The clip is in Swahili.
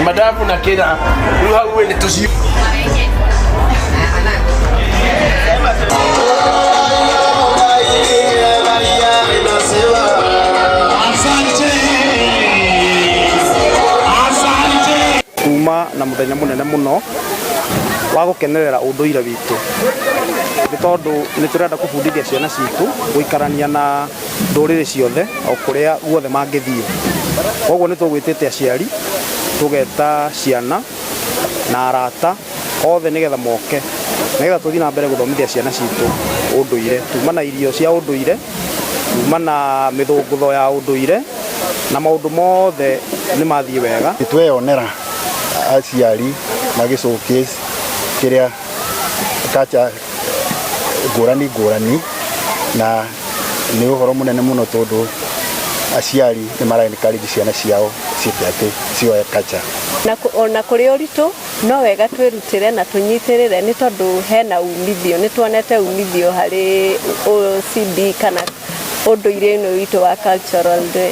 Madafu na kila uwe ni tusi. Kuma na muthenya munene muno wa gukenerera unduire witu ni tondu ni turenda kubundithia ciana citu guikarania na ndurire ciothe o kuria guothe mangithie. Koguo ni tugwitite aciari tugeta ciana na arata othe nigetha moke nigetha tuthii na mbere guthomithia ciana citu unduire, tuma na irio cia unduire, tuma na mithungutho ya unduire na maundu mothe ni mathie wega. Tweyonera aciari magicokia kiria kacha ngurani na ni uhoro munene muno tondu aciari ni maraencourage ciana ciao citate cioe kacha na kuri uritu no wega twirutire na tunyitirire ni tondu hena umithio, ni tuonete umithio hari OCD kana unduire no witu wa cultural day.